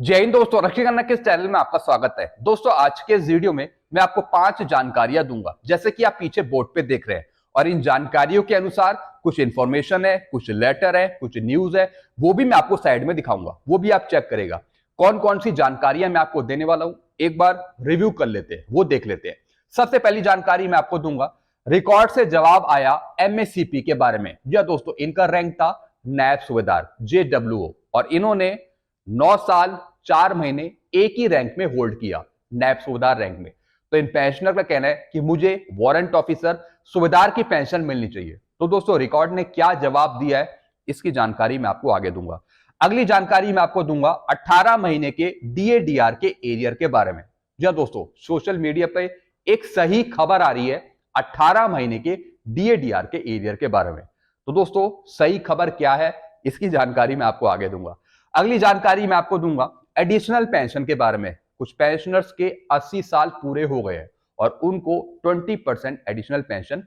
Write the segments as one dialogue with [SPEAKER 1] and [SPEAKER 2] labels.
[SPEAKER 1] जय हिंद दोस्तों, रक्षी खन्ना के इस चैनल में आपका स्वागत है। दोस्तों आज के इस वीडियो में मैं आपको 5 जानकारियां दूंगा, जैसे कि आप पीछे बोर्ड पे देख रहे हैं। और इन जानकारियों के अनुसार कुछ इंफॉर्मेशन है, कुछ लेटर है, कुछ न्यूज है, वो भी मैं आपको साइड में दिखाऊंगा, वो भी आप चेक करेगा। कौन कौन सी जानकारियां मैं आपको देने वाला हूं, एक बार रिव्यू कर लेते हैं, वो देख लेते हैं। सबसे पहली जानकारी मैं आपको दूंगा, रिकॉर्ड से जवाब आया एमएससीपी के बारे में। जी दोस्तों, इनका रैंक था नायब सूबेदार JWO और इन्होंने 9 साल 4 महीने एक ही रैंक में होल्ड किया, नायब सूबेदार रैंक में। तो इन पेंशनर का कहना है कि मुझे वारंट ऑफिसर सूबेदार की पेंशन मिलनी चाहिए। तो दोस्तों रिकॉर्ड ने क्या जवाब दिया है, इसकी जानकारी मैं आपको आगे दूंगा। अगली जानकारी मैं आपको दूंगा 18 महीने के DADR के एरियर के बारे में। जी हाँ दोस्तों, सोशल मीडिया पे एक सही खबर आ रही है 18 महीने के DADR के एरियर के बारे में। तो दोस्तों सही खबर क्या है, इसकी जानकारी मैं आपको आगे दूंगा। अगली जानकारी मैं आपको दूंगा एडिशनल पेंशन के बारे में। कुछ पेंशनर्स के 80 साल पूरे हो गए हैं और उनको 20% एडिशनल पेंशन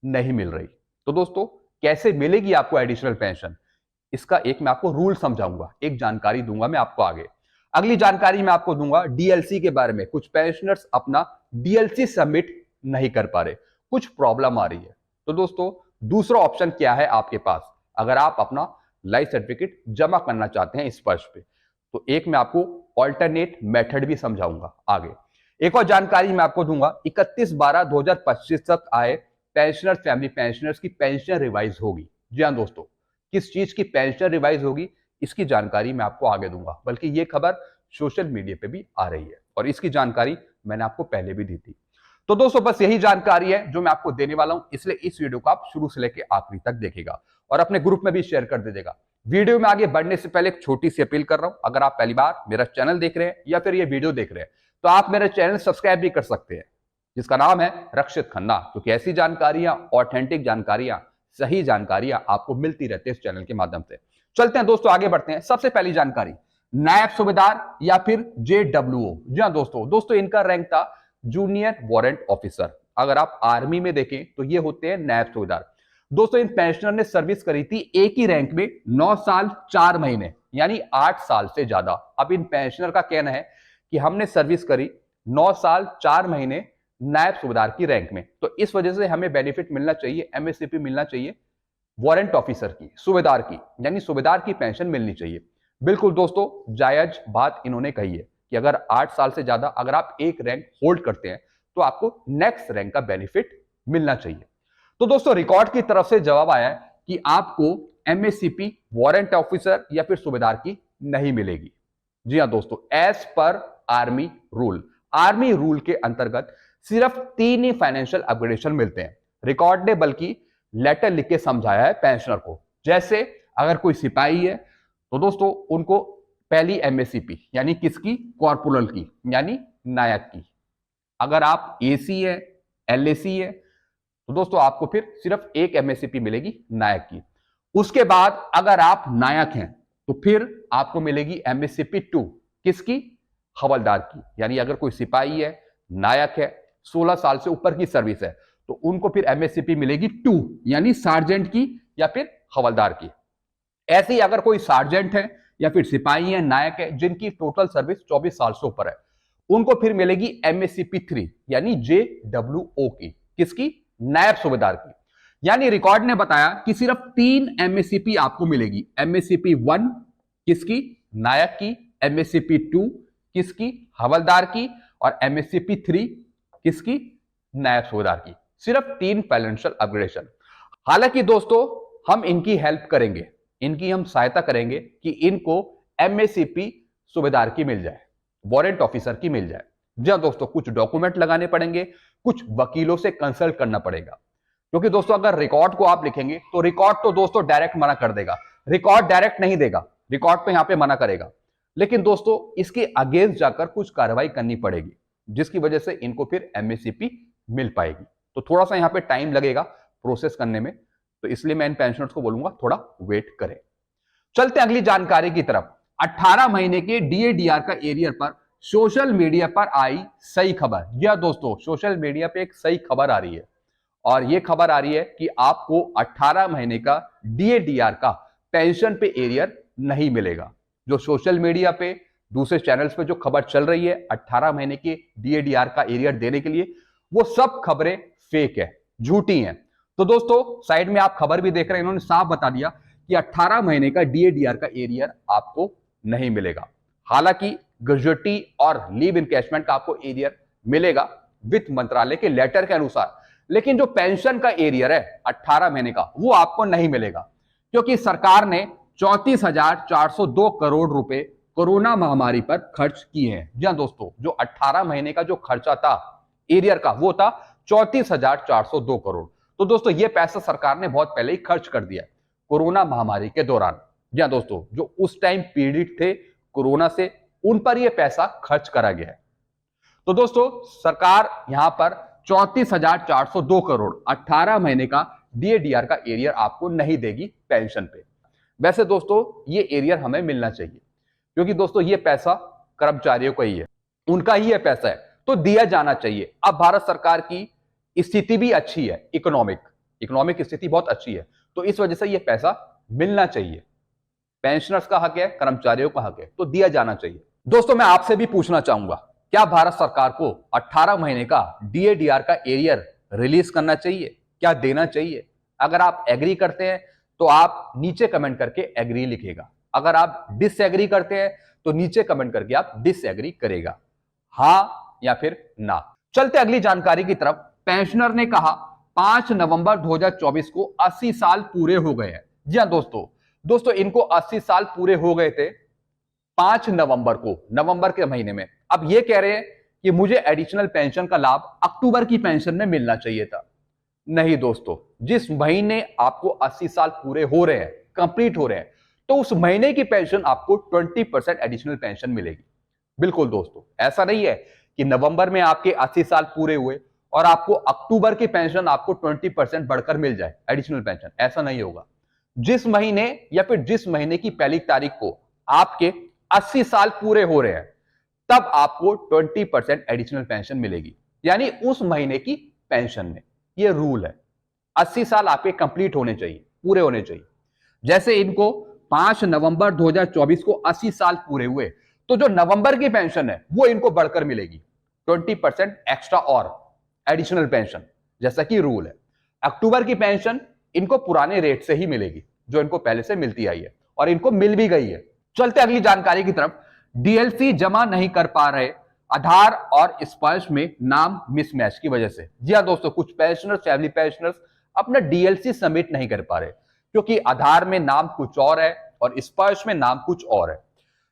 [SPEAKER 1] नहीं मिल रही। तो दोस्तों कैसे मिलेगी आपको एडिशनल पेंशन, इसका एक मैं आपको रूल समझाऊंगा, एक जानकारी दूंगा मैं आपको आगे। अगली जानकारी मैं आपको दूंगा DLC के बारे में। कुछ पेंशनर्स अपना DLC सबमिट नहीं कर पा रहे, कुछ प्रॉब्लम आ रही है। तो दोस्तों दूसरा ऑप्शन क्या है आपके पास, अगर आप अपना लाइफ सर्टिफिकेट जमा करना चाहते हैं इस वर्ष पे, तो एक मैं आपको ऑल्टरनेट मेथड भी समझाऊंगा आगे। एक और जानकारी मैं आपको दूंगा, 31/12/2025 तक आए पेंशनर फैमिली पेंशनर्स की पेंशन रिवाइज होगी। जी हाँ दोस्तों, किस चीज की पेंशन रिवाइज होगी, इसकी जानकारी मैं आपको आगे दूंगा। बल्कि ये खबर सोशल मीडिया पे भी आ रही है और इसकी जानकारी मैंने आपको पहले भी दी थी। तो दोस्तों बस यही जानकारी है जो मैं आपको देने वाला हूं, इसलिए इस वीडियो को आप शुरू से लेकर आखिरी तक देखेगा और अपने ग्रुप में भी शेयर कर दीजिएगा। वीडियो में आगे बढ़ने से पहले एक छोटी सी अपील कर रहा हूं, अगर आप पहली बार मेरा चैनल देख रहे हैं या फिर ये वीडियो देख रहे हैं तो आप मेरा चैनल सब्सक्राइब भी कर सकते हैं, जिसका नाम है रक्षित खन्ना, क्योंकि ऐसी जानकारियां, ऑथेंटिक जानकारियां, सही जानकारियां आपको मिलती रहती है इस चैनल के माध्यम से। चलते हैं दोस्तों, आगे बढ़ते हैं। सबसे पहली जानकारी, नायब सूबेदार या फिर JWO। जी हाँ दोस्तों इनका रैंक था जूनियर वारंट ऑफिसर। अगर आप आर्मी में देखें तो ये होते हैं नायब सूबेदार। दोस्तों इन पेंशनर ने सर्विस करी थी एक ही रैंक में 9 साल 4 महीने, यानी 8 साल से ज्यादा। अब इन पेंशनर का कहना है कि हमने सर्विस करी 9 साल 4 महीने नायब सूबेदार की रैंक में, तो इस वजह से हमें बेनिफिट मिलना चाहिए, MSCP मिलना चाहिए वारंट ऑफिसर की, सूबेदार की, यानी सूबेदार की पेंशन मिलनी चाहिए। बिल्कुल दोस्तों जायज बात इन्होंने कही है कि अगर 8 साल से ज्यादा अगर आप एक रैंक होल्ड करते हैं तो आपको नेक्स्ट रैंक का बेनिफिट मिलना चाहिए। तो दोस्तों रिकॉर्ड की तरफ से जवाब आया है कि आपको MSCP वारंट ऑफिसर या फिर सूबेदार की नहीं मिलेगी। जी हां दोस्तों, एज पर आर्मी रूल के अंतर्गत सिर्फ 3 ही फाइनेंशियल अपग्रेडेशन मिलते हैं। रिकॉर्ड ने बल्कि लेटर लिख के समझाया है पेंशनर को। जैसे अगर कोई सिपाही है तो दोस्तों उनको पहली MSCP यानी किसकी, कॉर्पोरल की, यानी नायक की। अगर आप AC है, LAC है, तो दोस्तों आपको फिर सिर्फ एक MSCP मिलेगी नायक की। उसके बाद अगर आप नायक हैं तो फिर आपको मिलेगी MSCP 2, किसकी, हवलदार की। यानी अगर कोई सिपाही है, नायक है, 16 साल से ऊपर की सर्विस है, तो उनको फिर MSCP मिलेगी 2, यानी सार्जेंट की या फिर हवलदार की। ऐसे ही अगर कोई सार्जेंट है या फिर सिपाही है, नायक है, जिनकी टोटल सर्विस 24 साल से ऊपर है, उनको फिर मिलेगी MSCP 3, यानी JWO की, किसकी, नायब सूबेदार की। यानी रिकॉर्ड ने बताया कि सिर्फ 3 MSCP आपको मिलेगी, MSCP 1 किसकी, नायक की, MSCP 2 किसकी, हवलदार की, और MSCP 3 किसकी, नायब सूबेदार की। सिर्फ 3 फाइनेंशियल अपग्रेडेशन। हालांकि दोस्तों हम इनकी हेल्प करेंगे, इनकी हम सहायता करेंगे कि इनको MSCP सूबेदार की मिल जाए, वारंट ऑफिसर की मिल जाए। जी हाँ दोस्तों, कुछ डॉक्यूमेंट लगाने पड़ेंगे, कुछ वकीलों से कंसल्ट करना पड़ेगा, क्योंकि दोस्तों अगर रिकॉर्ड को आप लिखेंगे तो रिकॉर्ड तो दोस्तों डायरेक्ट मना कर देगा, रिकॉर्ड डायरेक्ट नहीं देगा, रिकॉर्ड तो यहां पे मना करेगा। लेकिन दोस्तों इसके अगेंस्ट जाकर कुछ कार्रवाई करनी पड़ेगी, जिसकी वजह से इनको फिर MSCP मिल पाएगी। तो थोड़ा सा यहां पे टाइम लगेगा प्रोसेस करने में, तो इसलिए मैं इन पेंशनर्स को बोलूंगा थोड़ा वेट करें। चलते अगली जानकारी की तरफ। 18 महीने के DADR का एरियर पर सोशल मीडिया पर आई सही खबर। यह दोस्तों सोशल मीडिया पे एक सही खबर आ रही है और यह खबर आ रही है कि आपको 18 महीने का DADR का पेंशन पे एरियर नहीं मिलेगा। जो सोशल मीडिया पे दूसरे चैनल्स पे जो खबर चल रही है 18 महीने की डीएडीआर का एरियर देने के लिए, वो सब खबरें फेक है, झूठी हैं। तो दोस्तों साइड में आप खबर भी देख रहे हैं, इन्होंने साफ बता दिया कि 18 महीने का डीएडीआर का एरियर आपको नहीं मिलेगा। हालांकि ग्रेजुएटी और लीव इनकैशमेंट का आपको एरियर मिलेगा वित्त मंत्रालय के लेटर के अनुसार, लेकिन जो पेंशन का एरियर है 18 महीने का वो आपको नहीं मिलेगा, क्योंकि सरकार ने 34,402 करोड़ रुपए कोरोना महामारी पर खर्च किए हैं। जी हां दोस्तों, जो 18 महीने का जो खर्चा था एरियर का वो था 34,402 करोड़। तो दोस्तों ये पैसा सरकार ने बहुत पहले ही खर्च कर दिया कोरोना महामारी के दौरान। जी हां दोस्तों, जो उस टाइम पीड़ित थे कोरोना से, उन पर यह पैसा खर्च करा गया है। तो दोस्तों सरकार यहां पर 34,402 करोड़ 18 महीने का डीएडीआर का एरियर आपको नहीं देगी पेंशन पे। वैसे दोस्तों ये एरियर हमें मिलना चाहिए, क्योंकि दोस्तों ये पैसा कर्मचारियों का ही है, उनका ही ये पैसा है, तो दिया जाना चाहिए। अब भारत सरकार की स्थिति भी अच्छी है, इकोनॉमिक स्थिति बहुत अच्छी है, तो इस वजह से ये पैसा मिलना चाहिए। पेंशनर्स का हक है, कर्मचारियों का हक है, तो दिया जाना चाहिए। दोस्तों मैं आपसे भी पूछना चाहूंगा, क्या भारत सरकार को 18 महीने का डीएडीआर का एरियर रिलीज करना चाहिए, क्या देना चाहिए? अगर आप एग्री करते हैं तो आप नीचे कमेंट करके एग्री लिखेगा, अगर आप डिसएग्री करते हैं तो नीचे कमेंट करके आप डिसएग्री करेगा, हां या फिर ना। चलते अगली जानकारी की तरफ। पेंशनर ने कहा 5 नवंबर 2024 को 80 साल पूरे हो गए हैं। जी हां दोस्तों इनको 80 साल पूरे हो गए थे 5 नवंबर को, नवंबर के महीने में। अब ये कह रहे हैं कि मुझे एडिशनल पेंशन का लाभ अक्टूबर की पेंशन में मिलना चाहिए था। नहीं दोस्तों, जिस महीने आपको 80 साल पूरे हो रहे हैं, कंप्लीट हो रहे हैं, तो उस महीने की पेंशन आपको 20% एडिशनल पेंशन मिलेगी। बिल्कुल दोस्तों, ऐसा नहीं है कि नवंबर में आपके 80 साल पूरे हुए और आपको अक्टूबर की पेंशन आपको 20% बढ़कर मिल जाए एडिशनल पेंशन, ऐसा नहीं होगा। जिस महीने या फिर जिस महीने की पहली तारीख को आपके 80 साल पूरे हो रहे हैं, तब आपको 20% एडिशनल पेंशन मिलेगी, यानी उस महीने की पेंशन में। यह रूल है, 80 साल आपके कंप्लीट होने चाहिए, पूरे होने चाहिए। जैसे इनको 5 नवंबर 2024 को 80 साल पूरे हुए, तो जो नवंबर की पेंशन है वो इनको बढ़कर मिलेगी 20% एक्स्ट्रा और एडिशनल पेंशन, जैसा कि रूल है। अक्टूबर की पेंशन इनको पुराने रेट से ही मिलेगी, जो इनको पहले से मिलती आई है, और इनको मिल भी गई है। चलते अगली जानकारी की तरफ। डीएलसी जमा नहीं कर पा रहे आधार और स्पर्श में नाम मिसमैच की वजह से। जी हां दोस्तों, कुछ पेंशनर्स, फैमिली पेंशनर्स अपना डीएलसी सबमिट नहीं कर पा रहे, क्योंकि आधार में नाम कुछ और है और स्पर्श में नाम कुछ और है।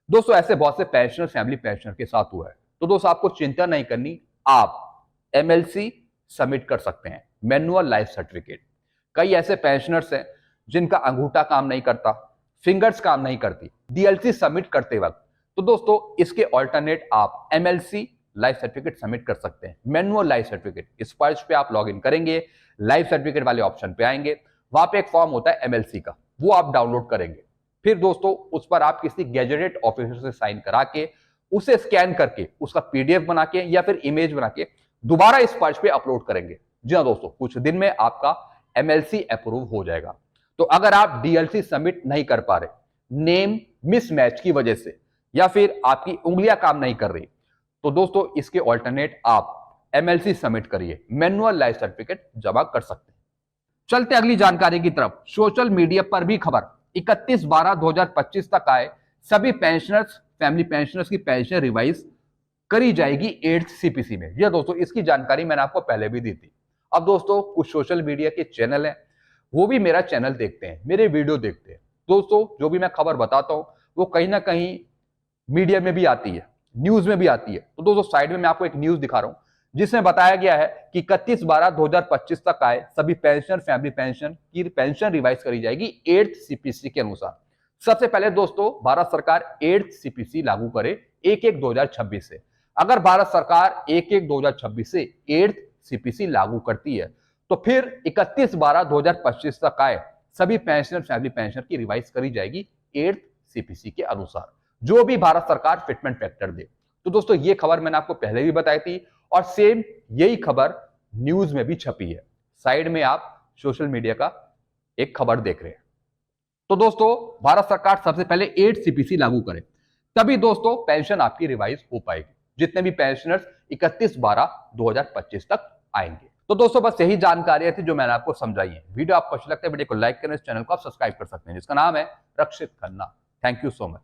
[SPEAKER 1] दोस्तों ऐसे बहुत से पेंशनर, फैमिली पेंशनर के साथ हुआ है। तो दोस्तों आपको चिंता नहीं करनी, आप एमएलसी सबमिट कर सकते हैं, मैनुअल लाइफ सर्टिफिकेट। कई ऐसे पेंशनर्स हैं जिनका अंगूठा काम नहीं करता, फिंगर्स काम नहीं करती डीएलसी सबमिट करते वक्त, तो दोस्तों इसके ऑल्टरनेट आप एमएलसी लाइफ सर्टिफिकेट सबमिट कर सकते हैं, मैनुअल लाइफ सर्टिफिकेट। स्पर्श पे आप लॉगिन करेंगे, लाइफ सर्टिफिकेट वाले ऑप्शन पे आएंगे, वहां पे एक फॉर्म होता है एमएलसी का, वो आप डाउनलोड करेंगे। फिर दोस्तों उस पर आप किसी गैजेटेड ऑफिसर से साइन करा के, उसे स्कैन करके, उसका पीडीएफ बना के या फिर इमेज बना के दोबारा स्पर्श पे अपलोड करेंगे। जी हाँ दोस्तों, कुछ दिन में आपका एमएलसी अप्रूव हो जाएगा। तो अगर आप डीएलसी सबमिट नहीं कर पा रहे, नेम मिसमैच की वजह से, या फिर आपकी उंगलियां काम नहीं कर रही, तो दोस्तों इसके ऑल्टरनेट आप एमएलसी सबमिट करिए, मैनुअल लाइफ सर्टिफिकेट जमा कर सकते हैं। चलते अगली जानकारी की तरफ। सोशल मीडिया पर भी खबर 31/12/2025 तक आए सभी पेंशनर्स, फैमिली पेंशनर्स की पेंशन रिवाइज करी जाएगी 8th सीपीसी में। जी दोस्तों, इसकी जानकारी मैंने आपको पहले भी दी थी। अब दोस्तों कुछ सोशल मीडिया के चैनल हैं, वो भी मेरा चैनल देखते हैं, मेरे वीडियो देखते हैं। दोस्तों जो भी मैं खबर बताता हूं वो कहीं ना कहीं मीडिया में भी आती है, न्यूज में भी आती है। तो दोस्तों साइड में मैं आपको एक न्यूज दिखा रहा हूं, जिसमें बताया गया है कि 31/12/2025 तक आए सभी पेंशनर, फैमिली पेंशन की पेंशन रिवाइज करी जाएगी 8th सीपीसी के अनुसार। सबसे पहले दोस्तों भारत सरकार 8th सीपीसी लागू करे 1/1/2026 से। अगर भारत सरकार 1/1/2026 से 8th सीपीसी लागू करती है, तो फिर 31/12/2025 तक आए सभी पेंशनर, फैमिली पेंशन की रिवाइज करी जाएगी 8th सीपीसी के अनुसार, जो भी भारत सरकार फिटमेंट फैक्टर दे। तो दोस्तों ये खबर मैंने आपको पहले भी बताई थी, और सेम यही खबर न्यूज में भी छपी है। साइड में आप सोशल मीडिया का एक खबर देख रहे हैं। तो दोस्तों भारत सरकार सबसे पहले 8 सीपीसी लागू करे, तभी दोस्तों पेंशन आपकी रिवाइज हो पाएगी, जितने भी पेंशनर्स 31/12/2025 तक आएंगे। तो दोस्तों बस यही जानकारियां थी जो मैंने आपको समझाई है। वीडियो आपको अच्छा लगता है वीडियो को लाइक करें, इस चैनल को आप सब्सक्राइब कर सकते हैं जिसका नाम है Rakshit Khanna. Thank you so much.